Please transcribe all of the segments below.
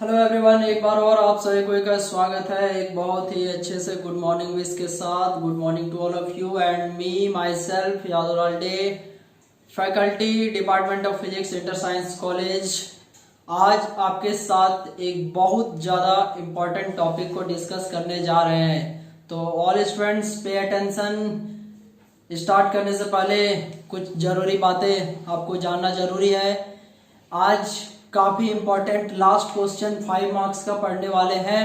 Hello everyone, एक बार और आप सभी को का स्वागत है एक बहुत ही अच्छे से गुड मॉर्निंग विश के साथ। Good morning to all of you and me myself Yadav डे, faculty department of physics inter science college. आज आपके साथ एक बहुत ज़्यादा इम्पोर्टेंट टॉपिक को डिस्कस करने जा रहे हैं, तो all students pay attention. Start करने से पहले कुछ ज़रूरी बातें आपको जानना ज़रूरी है। आज काफ़ी इम्पोर्टेंट लास्ट क्वेश्चन 5 मार्क्स का पढ़ने वाले हैं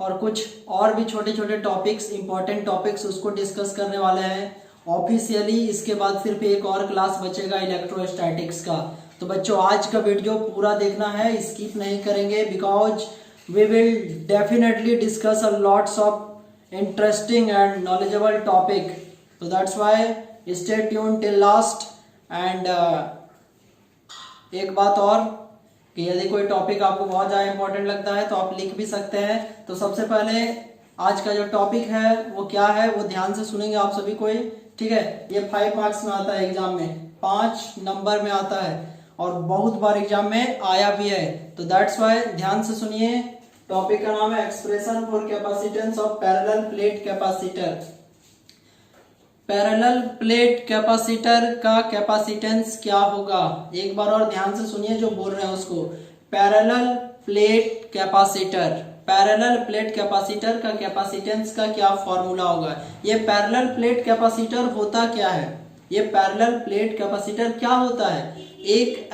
और कुछ और भी छोटे छोटे टॉपिक्स, इम्पोर्टेंट टॉपिक्स उसको डिस्कस करने वाले हैं ऑफिशियली। इसके बाद सिर्फ एक और क्लास बचेगा इलेक्ट्रोस्टैटिक्स का। तो बच्चों आज का वीडियो पूरा देखना है, स्किप नहीं करेंगे, because we will definitely discuss a lots of interesting and knowledgeable topic. तो that's why stay tune till last. And एक बात और कि यदि कोई टॉपिक आपको बहुत ज़्यादा इंपॉर्टेंट लगता है तो आप लिख भी सकते हैं। तो सबसे पहले आज का जो टॉपिक है वो क्या है, वो ध्यान से सुनेंगे आप सभी कोई, ठीक है। ये 5 मार्क्स में आता है, एग्जाम में 5 नंबर में आता है और बहुत बार एग्जाम में आया भी है। तो दैट्स वाई ध्यान से सुनिए। टॉपिक का नाम है expression for capacitance of parallel plate capacitor. Parallel plate capacitor का कैपेसिटेंस क्या होगा, एक बार और ध्यान से सुनिए जो बोल रहे हैं उसको। Parallel plate capacitor, parallel plate capacitor का कैपेसिटेंस का क्या फॉर्मूला होगा। ये पैरेलल प्लेट कैपेसिटर होता क्या है, ये पैरेलल प्लेट कैपेसिटर क्या होता है। एक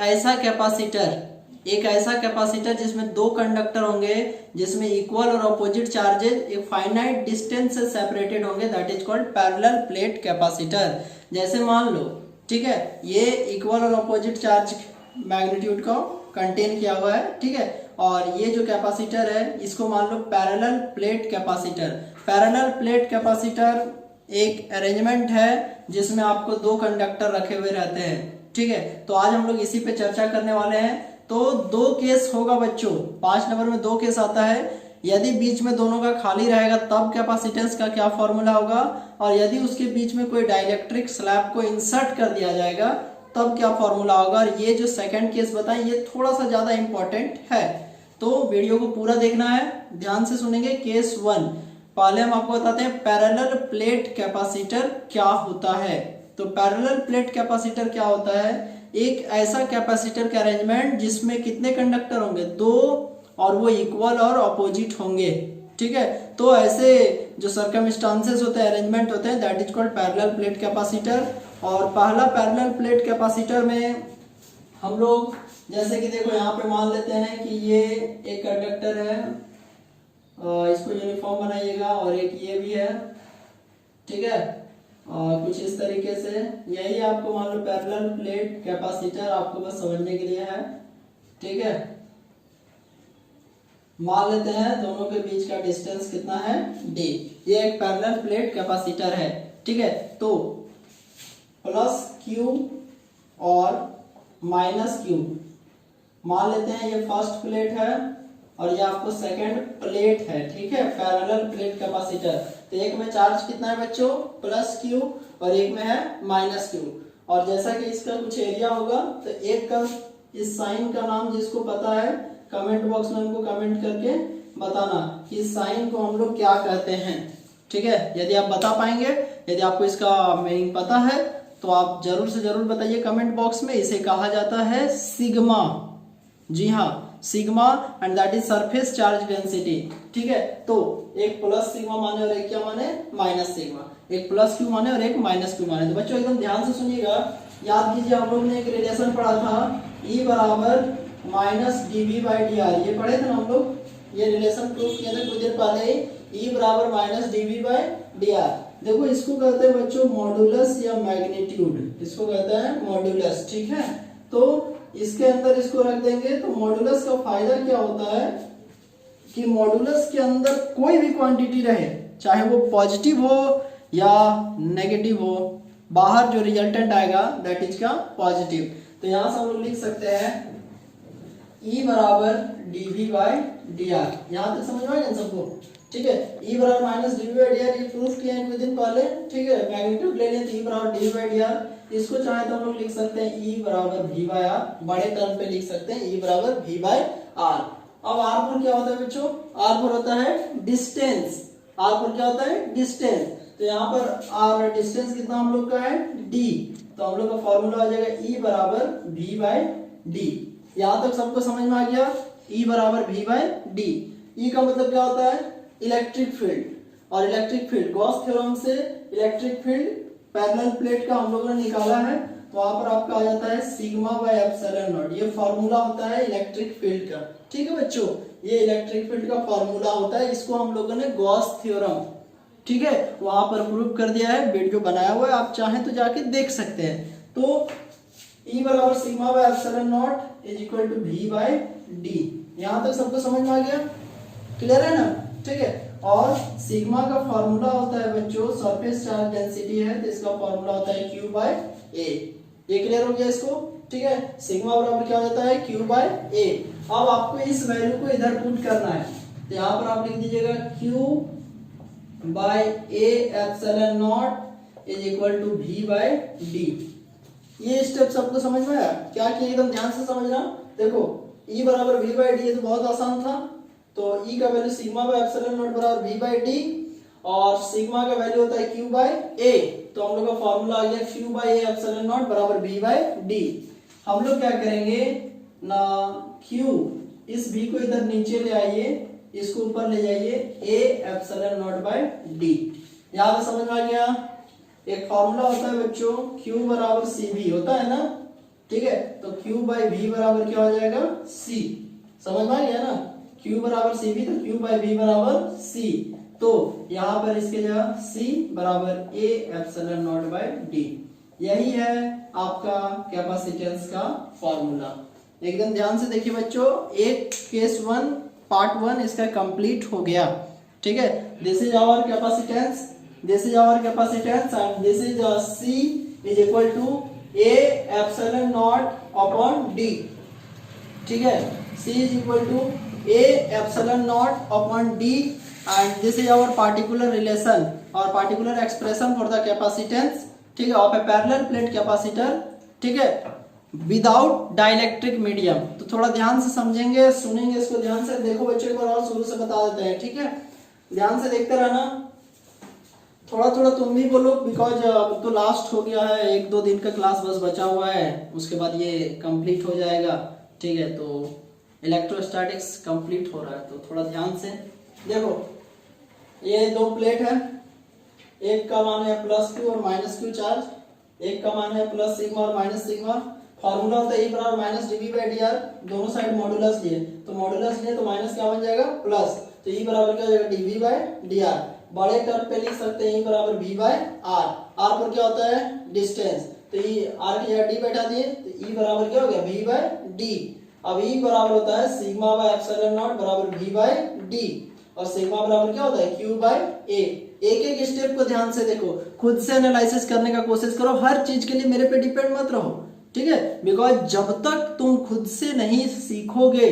ऐसा कैपेसिटर जिसमें दो कंडक्टर होंगे, जिसमें इक्वल और अपोजिट चार्जेस एक फाइनाइट डिस्टेंस से सेपरेटेड होंगे, that is called parallel plate capacitor. जैसे मान लो, ठीक है, ये इक्वल और अपोजिट चार्ज मैग्नीट्यूड को कंटेन किया हुआ है, ठीक है। और ये जो कैपेसिटर है इसको मान लो parallel plate capacitor. Parallel plate capacitor एक अरेंजमेंट है जिसमें आपको दो कंडक्टर रखे हुए रहते हैं, ठीक है। तो आज हम लोग इसी पे चर्चा करने वाले हैं। तो दो केस होगा बच्चों, 5 नंबर में दो केस आता है। यदि बीच में दोनों का खाली रहेगा तब कैपेसिटेंस का क्या फॉर्मूला होगा, और यदि उसके बीच में कोई डाइलेक्ट्रिक स्लैब को इंसर्ट कर दिया जाएगा तब क्या फॉर्मूला होगा। और ये जो सेकंड केस बताएं ये थोड़ा सा ज्यादा इंपॉर्टेंट है, तो वीडियो को पूरा देखना है, ध्यान से सुनेंगे। केस 1 पहले हम आपको बताते हैं पैरेलल प्लेट कैपेसिटर क्या होता है। तो पैरेलल प्लेट कैपेसिटर क्या होता है, एक ऐसा कैपेसिटर का अरेंजमेंट जिसमें कितने कंडक्टर होंगे, दो, और वो इक्वल और अपोजिट होंगे, ठीक है। तो ऐसे जो सर्कमस्टांसेस होते हैं, अरेंजमेंट होते हैं, that is called parallel plate capacitor. और पहला पैरेलल प्लेट कैपेसिटर में हम लोग जैसे कि देखो यहाँ पे मान लेते हैं कि ये एक कंडक्टर है, इसको यूनिफॉर्म बनाइएगा, और एक ये भी है, ठीक है। कुछ इस तरीके से यही आपको मान लो पैरेलल प्लेट कैपेसिटर, आपको बस समझने के लिए है, ठीक है। मान लेते हैं दोनों के बीच का डिस्टेंस कितना है, d। ये एक पैरेलल प्लेट कैपेसिटर है, ठीक है। तो प्लस q और माइनस q मान लेते हैं, ये फर्स्ट प्लेट है और ये आपको सेकंड प्लेट है, ठीक है, पैरेलल प्लेट कैपेसिटर। तो एक में चार्ज कितना है बच्चों, प्लस क्यू, और एक में है माइनस क्यू। और जैसा कि इसका कुछ एरिया होगा, तो एक का इस साइन का नाम जिसको पता है कमेंट बॉक्स में हमको कमेंट करके बताना कि इस साइन को हम लोग क्या कहते हैं, ठीक है। यदि आप बता पाएंगे, यदि आपको इसका मीनिंग पता है तो आप जरूर से जरूर बताइए कमेंट बॉक्स में। इसे कहा जाता है सिग्मा, जी हाँ, sigma, and that is surface charge density, ठीक है। तो एक प्लस सिग्मा माने और एक क्या माने, माइनस सिग्मा। एक प्लस क्यू माने और एक माइनस क्यू माने। तो बच्चों एकदम ध्यान से सुनिएगा, याद कीजिए हम लोग ने एक रिलेशन पढ़ा था, E बराबर माइनस dv बाई dr, ये पढ़े थे ना हम लोग, ये रिलेशन प्रूव किया था कुछ देर पहले ही। E बराबर माइनस dv बाई dr, देखो इसको कहते हैं बच्चों मॉड्यूलस या मैग्नीट्यूड, इसको कहते हैं मॉड्यूलस, ठीक है। तो इसके अंदर इसको रख देंगे। तो मॉड्यूलस का फायदा क्या होता है कि मॉड्यूलस के अंदर कोई भी क्वांटिटी रहे, चाहे वो पॉजिटिव हो या नेगेटिव हो, बाहर जो रिजल्टेंट आएगा दैट इज का पॉजिटिव। तो यहां से हम लोग लिख सकते हैं E बराबर dv बाई dr, यहां तक समझ में आएगा सबको, ठीक है। E बराबर माइनस dv बाई dr, ये प्रूफ किया है कुछ दिन पहले, ठीक है। मैग्नीट्यूड ले लें तो E बराबर dv बाई dr, इसको चाहे तो हम लोग लिख सकते हैं E बराबर v बाई r, बड़े टर्म पे लिख सकते हैं E बराबर v बाई r। अब r को फोर क्या होता है बच्चों, आर फोर होता है डिस्टेंस, आर फोर क्या होता है डिस्टेंस। तो यहाँ पर आर डिस्टेंस कितना हम लोग का है डी, तो हम लोग का फॉर्मूला आ जाएगा ई बराबर वी बाई डी। यहाँ तक सबको समझ में आ गया, ई बराबर वी बाई डी। ई का मतलब क्या होता है इलेक्ट्रिक फील्ड, और इलेक्ट्रिक फील्ड गॉस थ्योरम से इलेक्ट्रिक फील्ड पैरेलल प्लेट का हम लोगों ने निकाला है, तो वहां पर आपका आ जाता है सिग्मा बाय एप्सिलॉन नॉट, ये फॉर्मूला होता है इलेक्ट्रिक फील्ड का। ठीक है बच्चों, ये इलेक्ट्रिक फील्ड का फॉर्मूला होता है, इसको हम लोगों ने गॉस थ्योरम, ठीक है, वहां पर प्रूव कर दिया है, वीडियो बनाया हुआ है, आप चाहें तो जाके देख सकते हैं। तो E बराबर sigma by epsilon not is equal to V by D. यहां तक सबको समझ में आ गया, क्लियर है ना, ठीक है। और सिग्मा का फॉर्मूला होता है बच्चों, सरफेस चार्ज डेंसिटी है तो इसका फॉर्मूला होता है Q बाय A। ये क्लियर हो गया इसको, ठीक है। सिग्मा बराबर क्या हो जाता है Q बाय A। अब आपको इस वैल्यू को इधर पुट करना है, तो यहाँ पर आप लिख दीजिएगा Q by A epsilon not is equal to V by D। ये स्टेप सबको समझ में आया क्या, कि एकदम ध्यान से समझना। देखो E बराबर V बाई डी, तो बहुत आसान था, तो E का value sigma by epsilon not बराबर V बाई डी, और सिग्मा का वैल्यू होता है Q बाय A, तो हम लोग का फॉर्मूला आ गया Q by A epsilon not बराबर V बाय डी। हम लोग क्या करेंगे ना, Q इस V को इधर नीचे ले आइए, इसको ऊपर ले जाइए, A epsilon not by D। याद समझ में आ गया। एक फॉर्मूला होता है बच्चों Q बराबर CV होता है ना, ठीक है, तो Q बाई V बराबर क्या हो जाएगा C, समझ में आ गया ना, Q बराबर CV, तो Q बाई V बराबर C। तो यहाँ पर इसके जगह C बराबर A epsilon not by D। यही है आपका कैपेसिटेंस का फॉर्मूला। एकदम ध्यान से देखिए बच्चों, एक केस वन पार्ट वन इसका कंप्लीट हो गया, ठीक है। This is our capacitance, this is our capacitance, and this is C is equal to A epsilon naught upon D, ठीक है। C is equal to A epsilon naught upon D, and this is our particular relation or particular expression for the capacitance, ठीक है, of a parallel plate capacitor, ठीक है, without dielectric medium. तो थोड़ा ध्यान से समझेंगे, सुनेंगे इसको ध्यान से। देखो बच्चों एक बार और शुरू से बता देते हैं, ठीक है, ध्यान से देखते रहना, थोड़ा थोड़ा तुम भी बोलो, बिकॉज अब तो लास्ट हो गया है, एक दो दिन का क्लास बस बचा हुआ है, उसके बाद ये कंप्लीट हो जाएगा, ठीक है। तो इलेक्ट्रोस्टैटिक्स कंप्लीट हो रहा है, तो थोड़ा ध्यान से देखो। ये दो प्लेट है, एक का मान है प्लस क्यू और माइनस क्यू चार्ज, एक का मान है प्लस सिग्मा और माइनस सिग्मा। फॉर्मूला होता है E बराबर minus D V by D R, दोनों साइड मॉडुलस लिए, तो मॉडुलस लिए तो माइनस क्या बन जाएगा प्लस, तो E बराबर क्या हो जाएगा डीवी बाई डी आर। बड़े टर्म पे लिख सकते हैं E बराबर V बाय R। R पर क्या होता है डिस्टेंस, तो E R की जगह D बैठा दिए, तो E बराबर क्या हो गया V बाय D। अब E बराबर होता है सिग्मा बाय एप्सिलॉन नॉट बराबर V बाय D, और सिग्मा बराबर क्या होता है Q बाय A। एक एक स्टेप को ध्यान से देखो, खुद से एनालिसिस करने का कोशिश करो, हर चीज के लिए मेरे पे डिपेंड मत रहो, ठीक है। बिकॉज जब तक तुम खुद से नहीं सीखोगे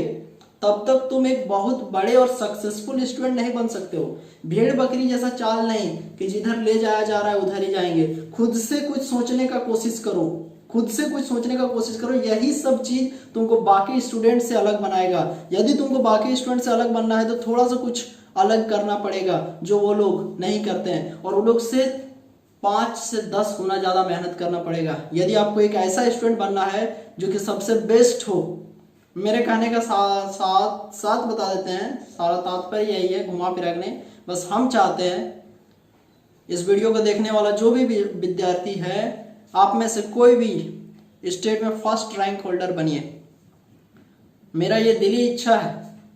तब तक तुम एक बहुत बड़े और सक्सेसफुल स्टूडेंट नहीं बन सकते हो। भेड़ बकरी जैसा चाल नहीं कि जिधर ले जाया जा रहा है उधर ही जाएंगे। खुद से कुछ सोचने का कोशिश करो, खुद से कुछ सोचने का कोशिश करो, यही सब चीज तुमको बाकी स्टूडेंट से अलग बनाएगा। यदि तुमको बाकी स्टूडेंट से अलग बनना है तो थोड़ा सा कुछ अलग करना पड़ेगा जो वो लोग नहीं करते हैं, और वो लोग से 5 से 10 गुना ज्यादा मेहनत करना पड़ेगा। यदि आपको एक ऐसा स्टूडेंट बनना है जो कि सबसे बेस्ट हो, मेरे कहने का साथ बता देते हैं, सारा तात्पर्य यही है, घुमा फिरा नहीं, बस हम चाहते हैं इस वीडियो को देखने वाला जो भी विद्यार्थी है, आप में से कोई भी स्टेट में फर्स्ट रैंक होल्डर बनिए। मेरा ये दिली इच्छा है,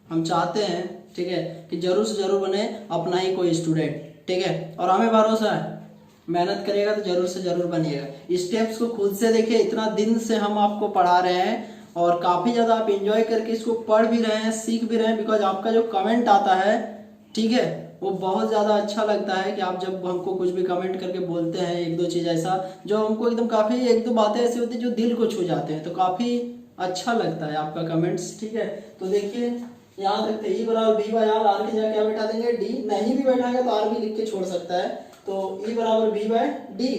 हम चाहते हैं, ठीक है, कि जरूर से जरूर बने अपना ही कोई स्टूडेंट, ठीक है। और हमें भरोसा है मेहनत करिएगा तो जरूर से जरूर बनिएगा। स्टेप्स को खुद से देखिए, इतना दिन से हम आपको पढ़ा रहे हैं और काफी ज्यादा आप एंजॉय करके इसको पढ़ भी रहे हैं, सीख भी रहे हैं, बिकॉज आपका जो कमेंट आता है, ठीक है, वो बहुत ज्यादा अच्छा लगता है कि आप जब हमको कुछ भी कमेंट करके बोलते हैं, एक दो चीज ऐसा जो हमको एकदम काफी, एक दो बातें ऐसी होती है जो दिल को छू जाते हैं, तो काफी अच्छा लगता है आपका कमेंट्स, ठीक है। तो देखिए यहाँ तक E बराबर V बाय R की जगह क्या बैठा देंगे D, नहीं भी बैठाएंगे तो R भी लिख के छोड़ सकता है, तो E बराबर V by D।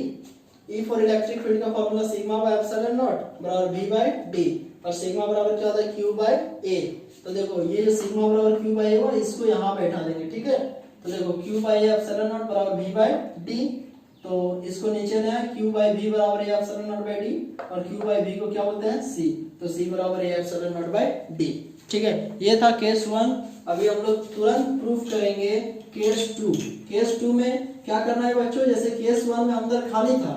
E for electric field का formula sigma by epsilon not बराबर V बाय D, और सिग्मा बराबर क्या होता है Q बाय A। तो देखो ये जो सिग्मा बराबर क्यू बाई ए होगा इसको यहाँ बैठा देंगे, ठीक है। तो देखो Q by A epsilon not बराबर वी बाई डी, तो इसको नीचे ले आए, क्यू बाई वी बराबर A epsilon not by D, और क्यू बाई वी को क्या बोलते हैं सी, तो सी बराबर A epsilon not by D, ठीक है। ये था केस 1। अभी हम लोग तुरंत प्रूफ करेंगे केस 2। केस 2 में क्या करना है बच्चों, जैसे केस 1 में अंदर खाली था,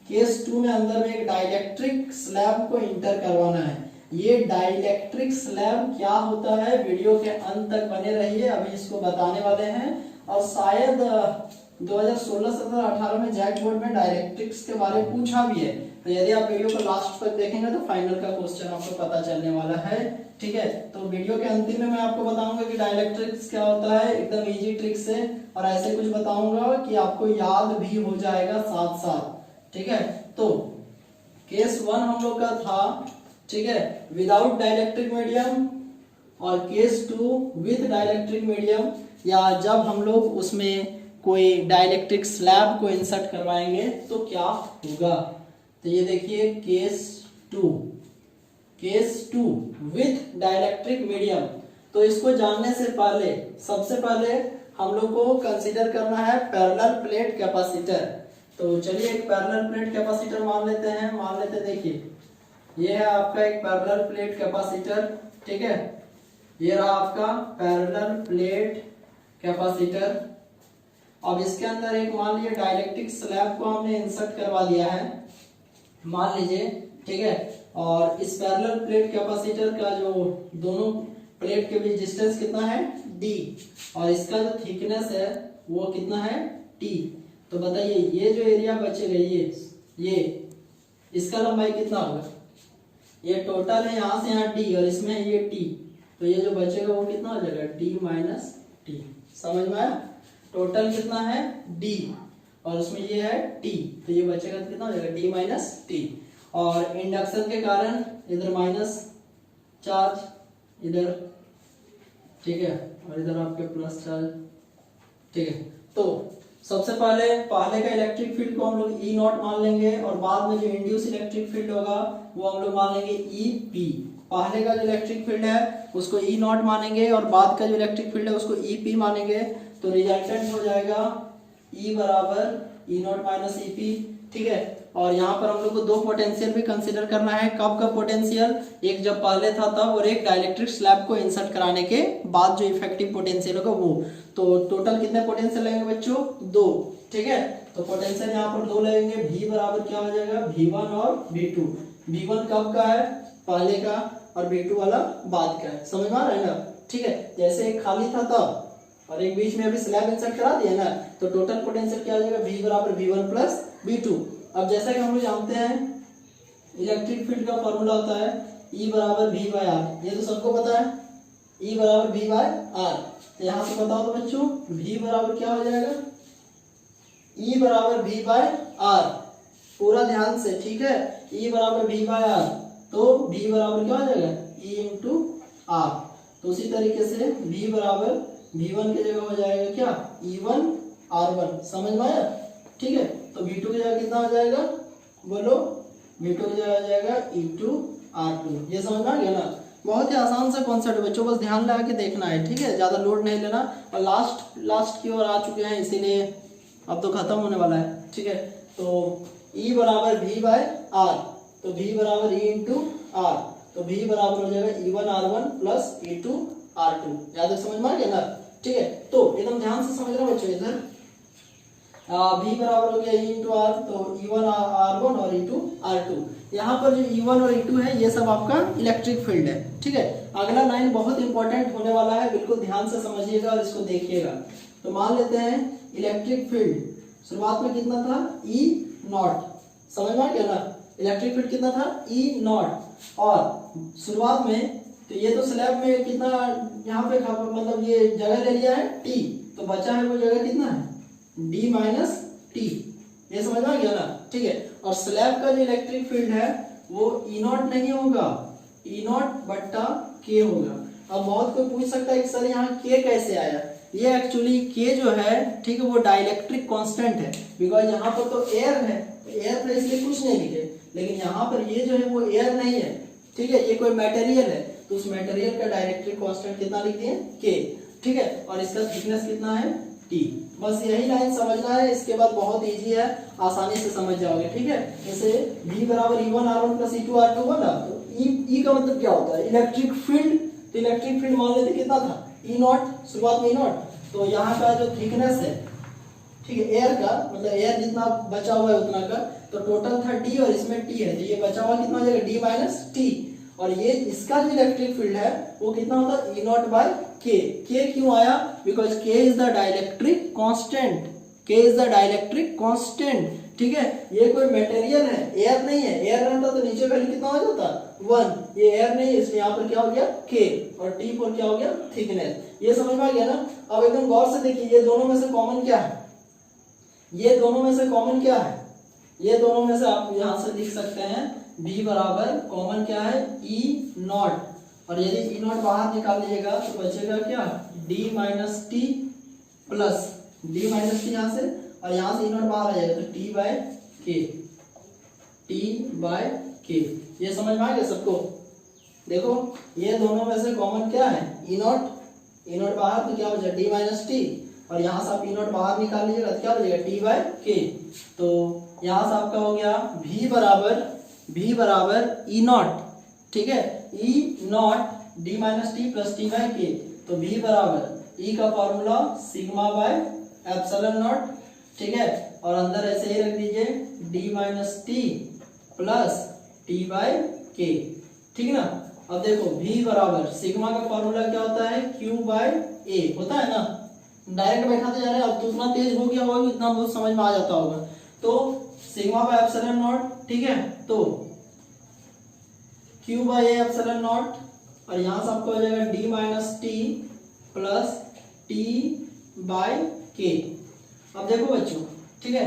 केस 2 में अंदर में एक डाइलेक्ट्रिक स्लैब को इंटर करवाना है। ये डाइलेक्ट्रिक स्लैब क्या होता है, वीडियो के अंत तक बने रहिए, अभी इसको बताने वाले हैं। और शायद 2016, 17, 18 में जैक बोर्ड में डाइलेक्ट्रिक्स के बारे में पूछा भी है, तो यदि आप वीडियो को लास्ट तक देखेंगे तो फाइनल का क्वेश्चन आपको पता चलने वाला है, ठीक है। तो वीडियो के अंतिम में मैं आपको बताऊंगा कि डाइलेक्ट्रिक्स क्या होता है, एकदम इजी ट्रिक से, और ऐसे कुछ बताऊंगा कि आपको याद भी हो जाएगा साथ साथ, ठीक है। तो केस 1 हम लोग का था, ठीक है, विदाउट डाइलेक्ट्रिक मीडियम, और केस 2 विद डाइलेक्ट्रिक मीडियम, या जब हम लोग उसमें कोई डाइलेक्ट्रिक स्लैब को इंसर्ट करवाएंगे तो क्या होगा। तो ये देखिए केस 2 विद डाइलेक्ट्रिक मीडियम। तो इसको जानने से पहले सबसे पहले हम लोग को कंसीडर करना है पैरेलल प्लेट कैपेसिटर। तो चलिए एक पैरेलल प्लेट कैपेसिटर मान लेते हैं, देखिए ये है आपका एक पैरेलल प्लेट कैपेसिटर, ठीक है। ये रहा आपका पैरेलल प्लेट कैपेसिटर। अब इसके अंदर एक मान लीजिए डाइलेक्ट्रिक स्लैब को हमने इंसर्ट करवा दिया है, मान लीजिए, ठीक है। और इस पैरेलल प्लेट कैपेसिटर का जो दोनों प्लेट के बीच डिस्टेंस कितना है d, और इसका जो थिकनेस है वो कितना है t। तो बताइए ये जो एरिया बचेगा ये इसका लंबाई कितना होगा, ये टोटल है यहाँ से यहाँ d, और इसमें है ये t, तो ये जो बचेगा वो कितना हो जाएगा d माइनस टी। समझ में आया, टोटल कितना है d और उसमें ये है t, तो ये बचेगा तो कितना हो जाएगा d माइनस टी। और इंडक्शन के कारण इधर माइनस चार्ज इधर, ठीक है, और इधर आपके प्लस चार्ज, ठीक है। तो सबसे पहले का इलेक्ट्रिक फील्ड को हम लोग ई नॉट मान लेंगे, और बाद में जो इंड्यूस इलेक्ट्रिक फील्ड होगा वो हम लोग मान लेंगे ई पी। पहले का जो इलेक्ट्रिक फील्ड है उसको ई नॉट मानेंगे, और बाद का जो इलेक्ट्रिक फील्ड है उसको ई पी मानेंगे। तो रिजल्टेंट हो जाएगा ई बराबर ई नॉट माइनस ई पी, ठीक है। और यहाँ पर हम लोग को दो पोटेंशियल भी कंसीडर करना है। कब का पोटेंशियल, एक जब पहले था तब, और एक डाइलेक्ट्रिक स्लैब को इंसर्ट कराने के बाद जो इफेक्टिव पोटेंशियल होगा वो। तो टोटल कितने पोटेंशियल लगेंगे बच्चों, 2, ठीक है। तो पोटेंशियल यहाँ पर 2 लगेंगे। V बराबर क्या हो जाएगा, V1 और V2। V1 कब का है, पहले का, और V2 वाला बाद का है। समझ में आ रहा है ना, ठीक है। जैसे एक खाली था तब और एक बीच में अभी स्लैब इंसर्ट करा दिया ना, तो टोटल पोटेंशियल क्या हो जाएगा, V बराबर V1 प्लस V2। अब जैसा कि हम लोग जानते हैं इलेक्ट्रिक फील्ड का फॉर्मूला होता है E बराबर V बाय आर, ये तो सबको पता है, E बराबर V बाय आर। तो यहाँ से बताओ तो बच्चों V बराबर क्या हो जाएगा, E बराबर V बाय आर, पूरा ध्यान से, ठीक है। E बराबर V बाय आर, तो V बराबर क्या हो जाएगा, E इंटू आर। तो उसी तरीके से V बराबर V1 की जगह हो जाएगा क्या, E1 R1। समझ में आया, ठीक है। तो V2 की जगह कितना हो जाएगा, बोलो, V2 की जगह हो जाएगा E2 R2। ये समझ में आ गया ना, बहुत ही आसान सा कॉन्सेप्ट बच्चों, बस ध्यान लगा के देखना है, ठीक है, ज्यादा लोड नहीं लेना। और लास्ट की ओर आ चुके हैं, इसीलिए अब तो खत्म होने वाला है, ठीक है। तो E बराबर V बाय R, तो V बराबर E इंटू R, तो V बराबर हो जाएगा E1 R1 plus E2 R2। याद है, समझ में आ गया ना, ठीक है। तो एकदम ध्यान से समझना बच्चों, इधर V बराबर हो गया E इंटू आर, तो E1 R1 और E2 R2। यहाँ पर जो E1 और E2 है ये सब आपका इलेक्ट्रिक फील्ड है, ठीक है। अगला लाइन बहुत इंपॉर्टेंट होने वाला है, बिल्कुल ध्यान से समझिएगा और इसको देखिएगा। तो मान लेते हैं इलेक्ट्रिक फील्ड शुरुआत में कितना था, E नॉट। समझ में आ गया ना, इलेक्ट्रिक फील्ड कितना था, E नॉट। और शुरुआत में तो ये तो स्लैब में कितना यहाँ पे मतलब ये जगह ले लिया है T, तो बचा है वो जगह कितना है, D माइनस टी। ये समझ में आ गया ना, ठीक है। और स्लैब का जो इलेक्ट्रिक फील्ड है वो E नॉट नहीं होगा, E नॉट बट्टा K होगा। अब बहुत कोई पूछ सकता है कि सर यहाँ K कैसे आया। ये एक्चुअली K जो है, ठीक है, वो डाइलेक्ट्रिक कांस्टेंट है, बिकॉज यहाँ पर तो एयर है, एयर पर इसलिए कुछ नहीं लिखे, लेकिन यहाँ पर ये जो है वो एयर नहीं है, ठीक है, ये कोई मटेरियल है। तो उस मटेरियल का डाइलेक्ट्रिक कांस्टेंट कितना लिख दिए के, ठीक है, और इसका थिकनेस कितना है टी। बस यही लाइन समझना है, इसके बाद बहुत इजी है, आसानी से समझ जाओगे, ठीक है। जैसे V बराबर E1 R1 plus E2 R2 हुआ ना, तो E का मतलब क्या होता है, इलेक्ट्रिक फील्ड। तो इलेक्ट्रिक फील्ड मान लेते कितना था E नॉट, शुरुआत में E नॉट, तो यहाँ का जो थिकनेस है, ठीक है, एयर का मतलब एयर जितना बचा हुआ है उतना का, तो टोटल था D और इसमें T है, तो ये बचा हुआ कितना हो जाएगा D माइनस T, और ये इसका जो इलेक्ट्रिक फील्ड है वो कितना होता है E not by K। K क्यों आया, because K is the dielectric constant, K is the dielectric constant, ठीक है। ये कोई मटेरियल है, एयर नहीं है, एयर रहता तो नीचे वैल्यू कितना हो जाता 1, ये एयर नहीं है, इसलिए यहाँ पर क्या हो गया K, और T पर क्या हो गया थिकनेस। ये समझ में आ गया ना। अब एकदम गौर से देखिए, ये दोनों में से कॉमन क्या है, ये दोनों में से कॉमन क्या है, ये दोनों में से आप यहां से लिख सकते हैं B बराबर कॉमन क्या है E नॉट, और यदि E नॉट बाहर निकाल लीजिएगा तो बचेगा क्या D minus T plus D minus T यहाँ से, और यहाँ से E नॉट बाहर आ जाएगा तो T बाय के, T बाय के। ये समझ में आ गया सबको। देखो ये दोनों में से कॉमन क्या है E नॉट बाहर तो क्या बचा D माइनस टी, और यहाँ से आप E नॉट बाहर निकाल लीजिएगा तो क्या हो जाएगा T बाय के। तो यहाँ से आपका हो गया V बराबर E नॉट, ठीक है, E नॉट D minus T plus T by K. तो V बराबर E का formula sigma by epsilon not, ठीक है, और अंदर ऐसे ही रख दीजिए D minus T plus T by K, ठीक ना। अब देखो V बराबर सिग्मा का फॉर्मूला क्या होता है Q बाय A होता है ना, डायरेक्ट बैठाते जा रहे हैं, अब तो उतना तेज हो गया होगा कि इतना बहुत समझ में आ जाता होगा। तो सिग्मा बाय एप्सिलॉन नॉट, ठीक है, तो Q by A epsilon not, और यहां से आपको हो जाएगा D minus T plus T by K. अब देखो बच्चों, ठीक है,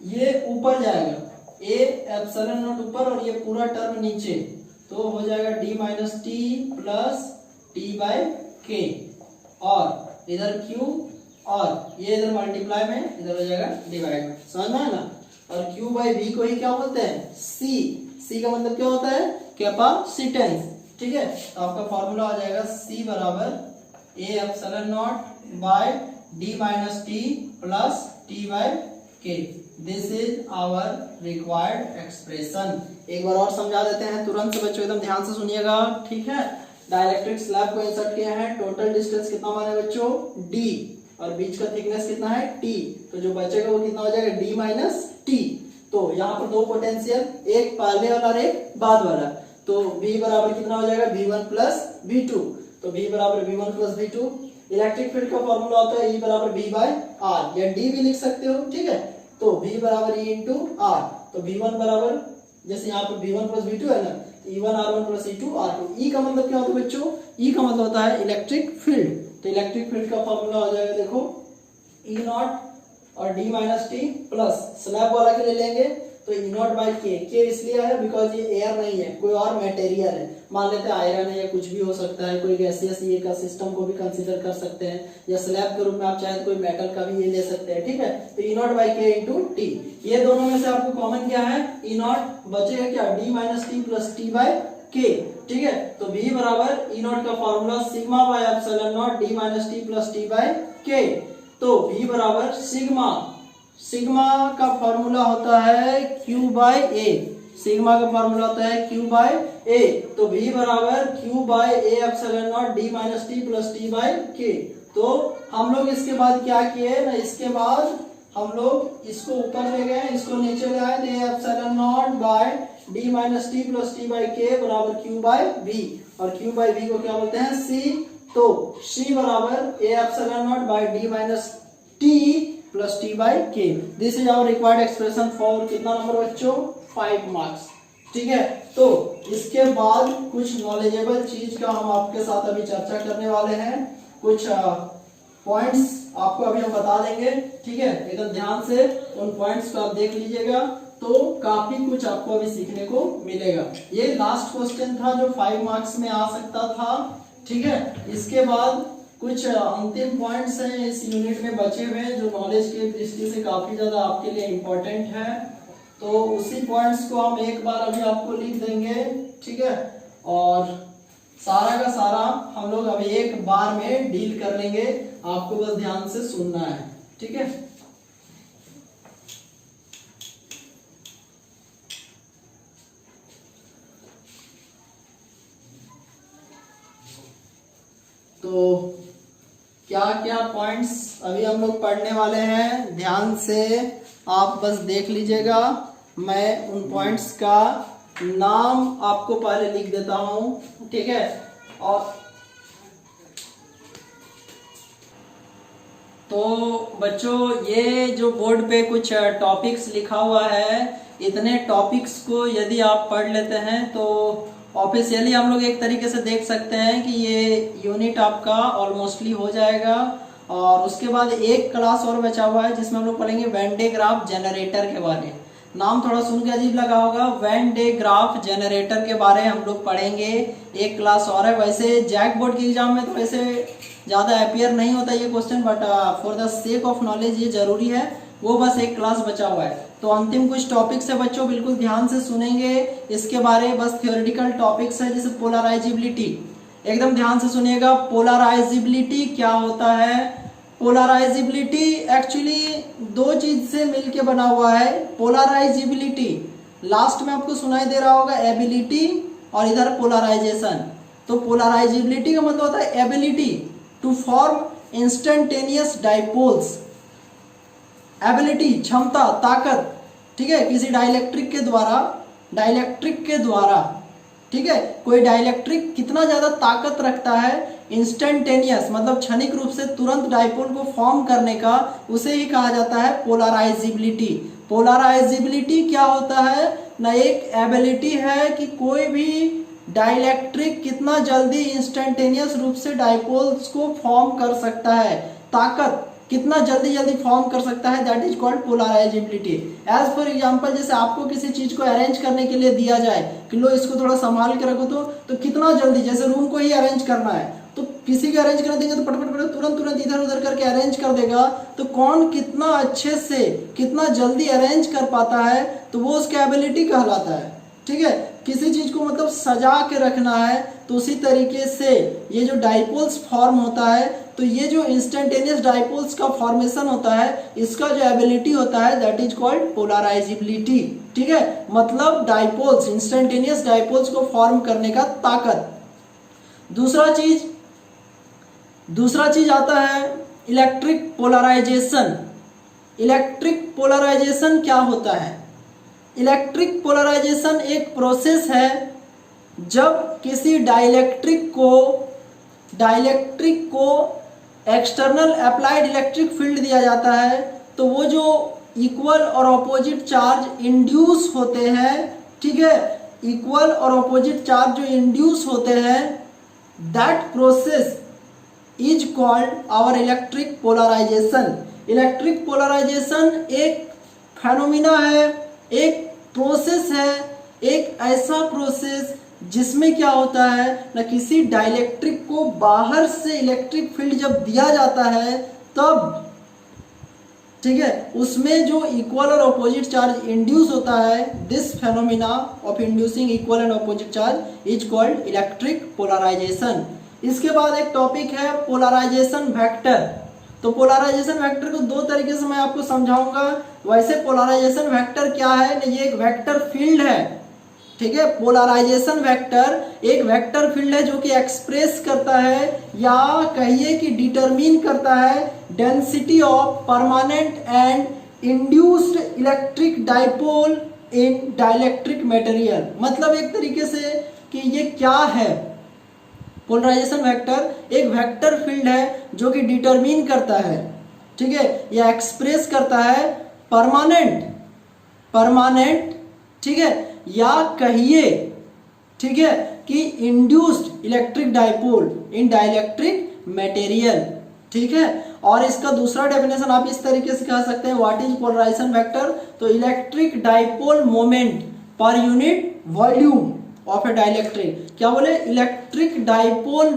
ये ऊपर जाएगा A एप्सिलॉन नॉट ऊपर और ये पूरा टर्म नीचे, तो हो जाएगा D minus T plus T by K, और इधर Q और ये इधर मल्टीप्लाई में इधर हो जाएगा डिवाइड में, समझ में आया ना। और Q बाय V को ही क्या बोलते हैं C का मतलब क्या होता है कैपेसिटेंस, ठीक है। तो आपका फॉर्मूला आ जाएगा C बराबर A epsilon not by D minus T plus T by K. This is our required expression. एक बार और समझा देते हैं तुरंत से बच्चों, एकदम ध्यान से सुनिएगा, ठीक है। डाइलेक्ट्रिक स्लैब को इंसर्ट किया है, टोटल डिस्टेंस कितना माने बच्चों D, और बीच का थिकनेस कितना है T, तो जो बचेगा वो कितना हो जाएगा D माइनस टी। तो यहाँ पर दो पोटेंशियल, एक पहले वाला और एक बाद वाला, तो V बराबर कितना हो जाएगा V1 प्लस V2, तो V बराबर V1 plus V2। Electric field का फॉर्मूला होता है E बराबर V बाय R, या D भी लिख सकते हो, ठीक है। तो V बराबर E इंटू R, तो V1 बराबर जैसे यहाँ पर V1 प्लस V2 है ना, E1 R1 plus E2 R2। E का मतलब क्या होता है बच्चों, E का मतलब होता है इलेक्ट्रिक फील्ड, तो इलेक्ट्रिक फील्ड का फॉर्मूला हो जाएगा देखो E नॉट और D minus T plus slab वाला के ले लेंगे तो E नॉट बाई के इसलिए है बिकॉज ये एयर नहीं है, कोई और मटेरियल है, मान लेते हैं आयरन है या कुछ भी हो सकता है, कोई गैसियस ये का सिस्टम को भी कंसीडर कर सकते हैं, या स्लैब के रूप में आप चाहे तो कोई मेटल का भी ये ले सकते हैं, ठीक है। तो E नॉट बाई के इंटू टी, ये दोनों में से आपको कॉमन क्या है E नॉट, बचेगा क्या D minus T plus T by के, ठीक है। तो V बराबर E नॉट का formula sigma by epsilon not D minus T plus T by K. तो V बराबर सिग्मा का फॉर्मूला होता है Q बाय A, सिग्मा का फॉर्मूला होता है Q बाय A, तो V बराबर Q by A epsilon not D minus T plus T by K. तो हम लोग इसके बाद क्या किए ना, इसके बाद हम लोग इसको ऊपर ले गए, इसको नीचे ले आए, तो epsilon not by D minus T plus T by K बराबर Q बाय V, और Q बाय V को क्या बोलते हैं C। तो C बराबर A epsilon not by D minus T plus T by K. This is our required expression for कितना number बच्चों 5 मार्क्स, ठीक है। तो इसके बाद कुछ नॉलेजेबल चीज का हम आपके साथ अभी चर्चा करने वाले हैं, कुछ पॉइंट्स आपको अभी हम बता देंगे, ठीक है। एकदम ध्यान से उन पॉइंट्स को आप देख लीजिएगा, तो काफी कुछ आपको अभी सीखने को मिलेगा। ये लास्ट क्वेश्चन था जो 5 मार्क्स में आ सकता था, ठीक है। इसके बाद कुछ अंतिम पॉइंट्स हैं इस यूनिट में बचे हुए जो नॉलेज की दृष्टि से काफी ज्यादा आपके लिए इम्पोर्टेंट है, तो उसी पॉइंट्स को हम एक बार अभी आपको लिख देंगे, ठीक है। और सारा का सारा हम लोग अभी एक बार में डील कर लेंगे, आपको बस ध्यान से सुनना है, ठीक है। तो क्या क्या पॉइंट्स अभी हम लोग पढ़ने वाले हैं, ध्यान से आप बस देख लीजिएगा। मैं उन पॉइंट्स का नाम आपको पहले लिख देता हूं, ठीक है। और तो बच्चों, ये जो बोर्ड पे कुछ टॉपिक्स लिखा हुआ है, इतने टॉपिक्स को यदि आप पढ़ लेते हैं तो ऑफिशियली हम लोग एक तरीके से देख सकते हैं कि ये यूनिट आपका ऑलमोस्टली हो जाएगा। और उसके बाद एक क्लास और बचा हुआ है जिसमें हम लोग पढ़ेंगे वेन डे ग्राफ जनरेटर के बारे में। नाम थोड़ा सुन के अजीब लगा होगा, वेन डे ग्राफ जनरेटर के बारे में हम लोग पढ़ेंगे, एक क्लास और है। वैसे जैक बोर्ड के एग्जाम में तो वैसे ज़्यादा अपियर नहीं होता ये question, but for the sake of knowledge ये जरूरी है, वो बस एक क्लास बचा हुआ है। तो अंतिम कुछ टॉपिक्स है बच्चों, बिल्कुल ध्यान से सुनेंगे इसके बारे में। बस थियोरेटिकल टॉपिक्स है, जैसे पोलराइजिबिलिटी, एकदम ध्यान से सुनिएगा। पोलराइजिबिलिटी क्या होता है? पोलराइजिबिलिटी एक्चुअली दो चीज से मिलके बना हुआ है। पोलराइजिबिलिटी लास्ट में आपको सुनाई दे रहा होगा एबिलिटी, और इधर पोलराइजेशन। तो पोलराइजिबिलिटी का मतलब होता है ability to form instantaneous dipoles. Ability क्षमता, ताकत, ठीक है, किसी डाइलेक्ट्रिक के द्वारा, ठीक है, कोई डाइलेक्ट्रिक कितना ज्यादा ताकत रखता है इंस्टेंटेनियस मतलब क्षणिक रूप से तुरंत डाइपोल को फॉर्म करने का, उसे ही कहा जाता है पोलराइजिबिलिटी। पोलराइजिबिलिटी क्या होता है ना, एक एबिलिटी है कि कोई भी डाइलेक्ट्रिक कितना जल्दी इंस्टेंटेनियस रूप से डाइपोल्स को फॉर्म कर सकता है, ताकत कितना जल्दी फॉर्म कर सकता है, that is called polarizability. As for example, जैसे आपको किसी चीज को अरेंज करने के लिए दिया जाए कि लो इसको थोड़ा संभाल के रखो, तो कितना जल्दी, जैसे रूम को ही अरेंज करना है तो किसी को अरेंज कर देंगे तो पटपट तुरंत इधर उधर करके अरेंज कर देगा। तो कौन कितना अच्छे से कितना जल्दी अरेंज कर पाता है, तो वो उसकी एबिलिटी कहलाता है, ठीक है। किसी चीज को मतलब सजा के रखना है, तो उसी तरीके से ये जो डाइपोल्स फॉर्म होता है, तो ये जो इंस्टेंटेनियस डाइपोल्स का फॉर्मेशन होता है, इसका जो एबिलिटी होता है दैट इज कॉल्ड पोलराइजिबिलिटी, ठीक है। मतलब डाइपोल्स, इंस्टेंटेनियस डाइपोल्स को फॉर्म करने का ताकत। दूसरा चीज आता है इलेक्ट्रिक पोलराइजेशन। इलेक्ट्रिक पोलराइजेशन क्या होता है? इलेक्ट्रिक पोलराइजेशन एक प्रोसेस है जब किसी डाइलेक्ट्रिक को एक्सटर्नल अप्लाइड इलेक्ट्रिक फील्ड दिया जाता है, तो वो जो इक्वल और ऑपोजिट चार्ज इंड्यूस होते हैं, ठीक है, इक्वल और ऑपोजिट चार्ज जो इंड्यूस होते हैं, that process is called our electric polarization. Electric polarization एक फेनोमिना है, एक प्रोसेस है, एक ऐसा प्रोसेस जिसमें क्या होता है ना, किसी डाइलेक्ट्रिक को बाहर से इलेक्ट्रिक फील्ड जब दिया जाता है तब, ठीक है, उसमें जो इक्वल और ऑपोजिट चार्ज इंड्यूस होता है, this phenomena of inducing equal and opposite charge is called electric polarization. इसके बाद एक टॉपिक है पोलराइजेशन वेक्टर। तो पोलराइजेशन वेक्टर को दो तरीके से मैं आपको समझाऊंगा। वैसे पोलराइजेशन वेक्टर क्या है, ये एक वेक्टर फील्ड है, ठीक है। पोलराइजेशन वेक्टर एक वेक्टर फील्ड है जो कि एक्सप्रेस करता है या कहिए कि डिटरमिन करता है density of permanent and induced electric dipole in dielectric material. मतलब एक तरीके से कि ये क्या है, पोलराइजेशन वेक्टर एक वेक्टर फील्ड है जो कि डिटरमिन करता है, ठीक है, या एक्सप्रेस करता है परमानेंट, ठीक है, या कहिए, ठीक है, कि इंड्यूस्ड इलेक्ट्रिक डाइपोल इन डाइलेक्ट्रिक मटेरियल, ठीक है। और इसका दूसरा डेफिनेशन आप इस तरीके से कह सकते हैं, व्हाट इज पोलराइजेशन वेक्टर? तो electric dipole moment per unit volume of A dielectric. क्या बोले? Electric dipole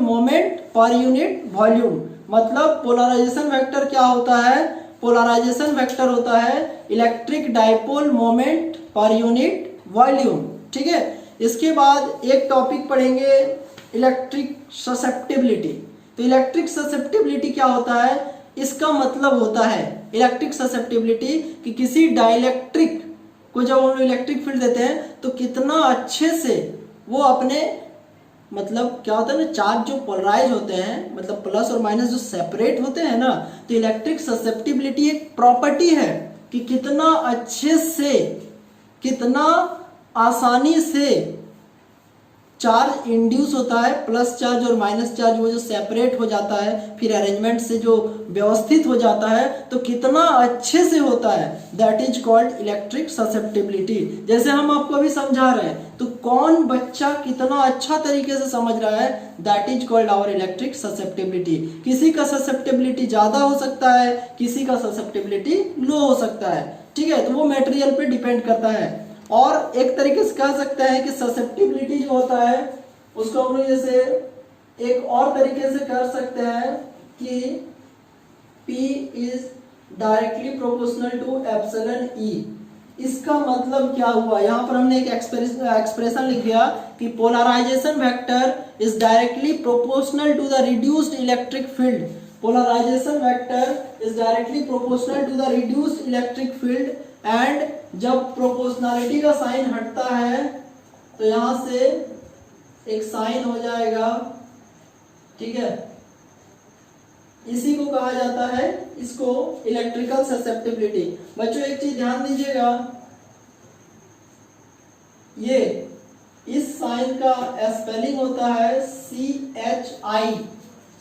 moment per unit volume. मतलब पोलराइजेशन वेक्टर क्या होता है? पोलराइजेशन वेक्टर होता है electric dipole moment per unit volume. ठीक है। इसके बाद एक टॉपिक पढ़ेंगे इलेक्ट्रिक ससेप्टिबिलिटी। तो इलेक्ट्रिक ससेप्टिबिलिटी क्या होता है, इसका मतलब होता है इलेक्ट्रिक ससेप्टिबिलिटी कि किसी डाइलेक्ट्रिक को जब हम लोग इलेक्ट्रिक फील्ड देते हैं तो कितना अच्छे से वो अपने मतलब क्या होता है ना, चार्ज जो पोलराइज होते हैं मतलब प्लस और माइनस जो सेपरेट होते हैं ना, तो इलेक्ट्रिक ससेप्टिबिलिटी एक प्रॉपर्टी है कि कितना अच्छे से कितना आसानी से चार्ज इंड्यूस होता है, प्लस चार्ज और माइनस चार्ज वो जो सेपरेट हो जाता है फिर अरेंजमेंट से जो व्यवस्थित हो जाता है तो कितना अच्छे से होता है, that is called electric susceptibility. जैसे हम आपको अभी समझा रहे हैं तो कौन बच्चा कितना अच्छा तरीके से समझ रहा है, that is called our electric susceptibility. किसी का ससेप्टिबिलिटी ज्यादा हो सकता है, किसी का ससेप्टिबिलिटी लो हो सकता है, ठीक है, तो वो मटेरियल पे डिपेंड करता है। और एक तरीके से कह सकते हैं कि ससेप्टिबिलिटी जो होता है उसको हम लोग जैसे एक और तरीके से कर सकते हैं कि P is directly proportional to epsilon E। इसका मतलब क्या हुआ, यहाँ पर हमने एक एक्सप्रेशन लिख दिया कि polarization vector is directly proportional to the reduced electric field. Polarization vector is directly proportional to the reduced electric field and जब प्रोपोर्शनलिटी का साइन हटता है तो यहां से एक साइन हो जाएगा, ठीक है, इसी को कहा जाता है इसको इलेक्ट्रिकल ससेप्टिबिलिटी। बच्चों एक चीज ध्यान दीजिएगा, ये इस साइन का स्पेलिंग होता है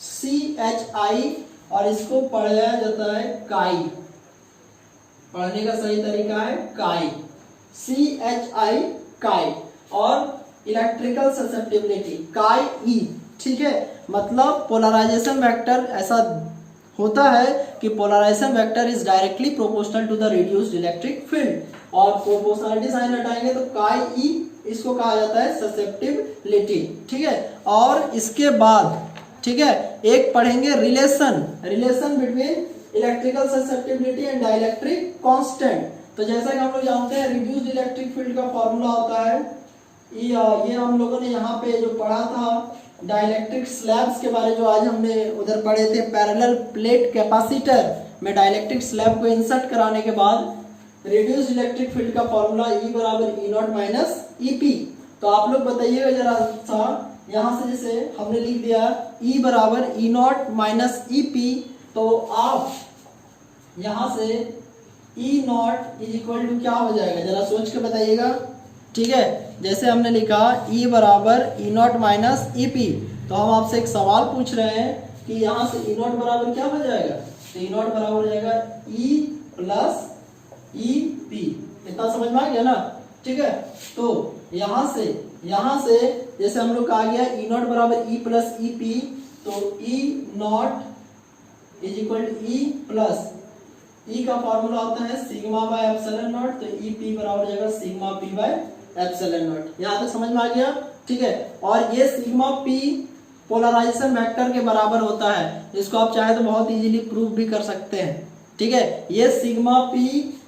CHI और इसको पढ़ाया जाता है काई। पढ़ने का सही तरीका है काई, CHI काई। और इलेक्ट्रिकल ससेप्टिबिलिटी काई E, ठीक है। मतलब पोलराइजेशन वेक्टर ऐसा होता है कि polarization vector is directly proportional to the reduced electric field और प्रोपोर्शनलिटी साइन हटाएंगे तो काई E, इसको कहा जाता है ससेप्टिबिलिटी, ठीक है। और इसके बाद ठीक है एक पढ़ेंगे relation between electrical susceptibility and dielectric constant. तो जैसा कि हम लोग जानते हैं रिड्यूस्ड इलेक्ट्रिक फील्ड का फॉर्मूला होता है ये हम लोगों ने यहाँ पे जो पढ़ा था डाइलेक्ट्रिक स्लैब्स के बारे जो आज हमने उधर पढ़े थे, पैरेलल प्लेट कैपेसिटर में डाइलेक्ट्रिक स्लैब को इंसर्ट कराने के बाद रिड्यूस्ड इलेक्ट्रिक फील्ड का फॉर्मूला E बराबर E0 माइनस EP। तो आप लोग बताइएगा जरा सा, यहाँ से जैसे हमने लिख दिया E बराबर E0 माइनस EP, तो आप यहां से E0 इज इक्वल टू क्या हो जाएगा, जरा सोच के बताइएगा, ठीक है। जैसे हमने लिखा E बराबर E0 माइनस EP, तो हम आपसे एक सवाल पूछ रहे हैं कि यहाँ से E0 बराबर क्या हो जाएगा, तो E0 बराबर हो जाएगा E प्लस EP। इतना समझ में आ गया ना, ठीक है। तो यहाँ से जैसे हम लोग कहा गया E0 बराबर E प्लस EP, तो E0 is equal to E plus E का फॉर्मूला होता है सिग्मा बाय एप्सिलॉन नॉट, तो EP बराबर हो जाएगा सिग्मा P बाय एप्सिलॉन नॉट। यहाँ तक समझ में आ गया, ठीक है। और ये सिग्मा P पोलराइजेशन वेक्टर के बराबर होता है, इसको आप चाहे तो बहुत इजीली प्रूव भी कर सकते हैं, ठीक है। ये सिग्मा P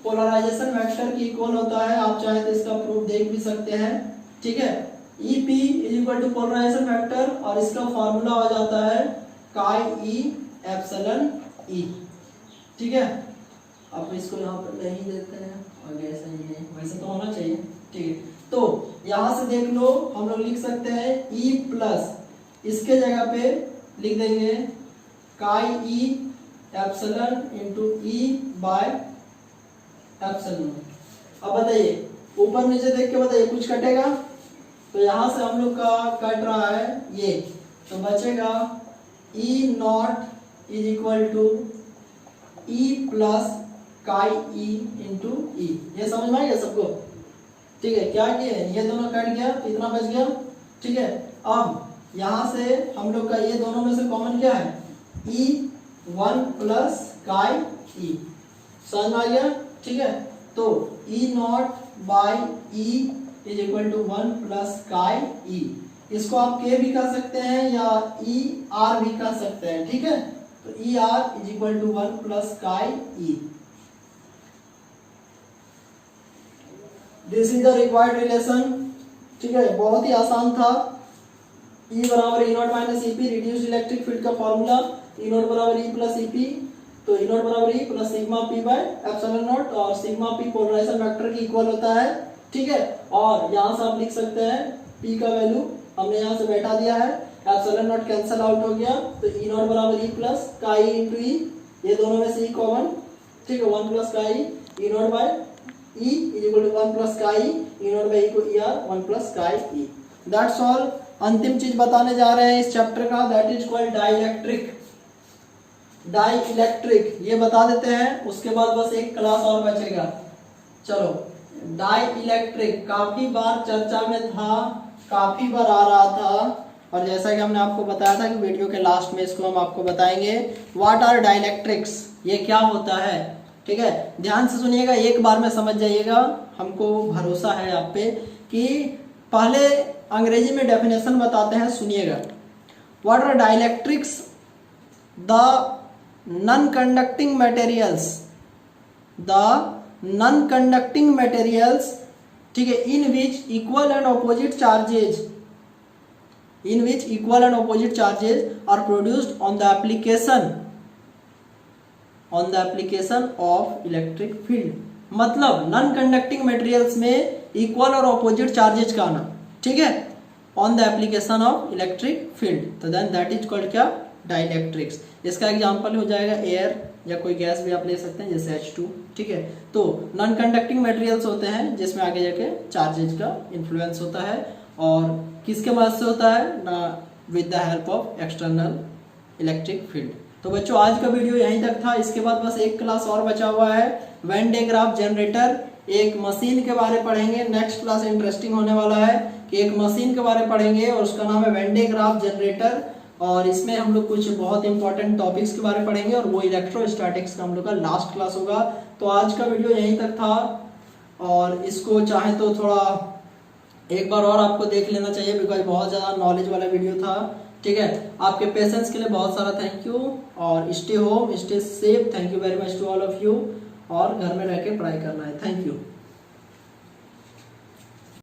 पोलराइजेशन वेक्टर की इक्वल होता है, आप चाहे तो इसका प्रूफ देख भी सकते हैं, ठीक है। EP is equal to polarization vector और इसका फॉर्मूला हो जाता है काई E एप्सिलॉन E, ठीक है। आप इसको यहाँ पर नहीं देते हैं आगे, ऐसा ही है, वैसे तो होना चाहिए, ठीक है। तो यहाँ से देख लो हम लोग लिख सकते हैं E प्लस इसके जगह पे लिख देंगे काई E epsilon into E by epsilon. अब बताइए ऊपर नीचे देख के बताइए कुछ कटेगा, तो यहाँ से हम लोग का कट रहा है ये, तो बचेगा E0 is equal to E plus chi E into E। ये समझ में आ गया सबको, ठीक है। क्या किया है, ये दोनों कट गया, इतना बच गया, ठीक है। अब यहाँ से हम लोग का ये दोनों में से कॉमन क्या है, E1 प्लस काई E, समझ में आ गया, ठीक है। तो E0 by E is equal to 1 plus chi E। इसको आप K भी कह सकते हैं या ER भी कह सकते हैं, ठीक है। तो ER is equal to 1 plus chi E। This is the required relation ठीक है, बहुत ही आसान था। E बराबर E not minus EP, reduced electric field का फॉर्मूला E नॉट बराबर E प्लस EP, तो E नॉट बराबर E plus sigma P by epsilon not, और सिग्मा P पोलराइजेशन वेक्टर की इक्वल होता है। ठीक है, और यहाँ से आप लिख सकते हैं P का वैल्यू हमने यहाँ से बैठा दिया है, एप्सिलॉन नॉट कैंसिल आउट हो गया, तो E नॉट बराबर E प्लस का I इंटू E, ये दोनों में से E कॉमन, ठीक है, 1 प्लस का I, E not by E is equal to 1 plus का I, E not by E को ER 1 प्लस का I। That's all. अंतिम चीज बताने जा रहे हैं इस चैप्टर का, that is called dielectric. Dielectric ये बता देते हैं, उसके बाद बस एक क्लास और बचेगा। चलो, डाइलेक्ट्रिक काफी बार चर्चा में था, काफी बार आ रहा था, और जैसा कि हमने आपको बताया था कि वीडियो के लास्ट में इसको हम आपको बताएंगे। व्हाट आर डाइलेक्ट्रिक्स, ये क्या होता है। ठीक है, ध्यान से सुनिएगा, एक बार में समझ जाइएगा, हमको भरोसा है आप पे। कि पहले अंग्रेजी में डेफिनेशन बताते हैं, सुनिएगा। What are dielectrics, the non conducting materials, the non conducting materials, ठीक है, in which equal and opposite charges, in which equal and opposite charges are produced on the application of electric field। मतलब non conducting materials में equal और opposite charges का आना, ठीक है, on the application of electric field, तो then that is called क्या, dielectrics. इसका एग्जांपल हो जाएगा एयर, या कोई गैस भी आप ले सकते हैं जैसे H2। ठीक है, तो नॉन कंडक्टिंग मटेरियल्स होते हैं जिसमें आगे जाके चार्जेज का इन्फ्लुएंस होता है, और किसके मदद से होता है ना, with the help of external electric field. तो बच्चों आज का वीडियो यहीं तक था, इसके बाद बस एक क्लास और बचा हुआ है, वेन डे ग्राफ जनरेटर, एक मशीन के बारे में पढ़ेंगे। नेक्स्ट क्लास इंटरेस्टिंग होने वाला है कि एक मशीन के बारे में पढ़ेंगे और उसका नाम है वेन डे ग्राफ जनरेटर, और इसमें हम लोग कुछ बहुत इंपॉर्टेंट टॉपिक्स के बारे में पढ़ेंगे, और वो इलेक्ट्रोस्टैटिक्स का हम लोग का लास्ट क्लास होगा। तो आज का वीडियो यहीं तक था, और इसको चाहे तो थोड़ा एक बार और आपको देख लेना चाहिए, बिकॉज बहुत ज़्यादा नॉलेज वाला वीडियो था। ठीक है, आपके पेशेंस के लिए बहुत सारा थैंक यू, और stay home, stay safe, thank you very much to all of you, और घर में रह के पढ़ाई करना है। Thank you.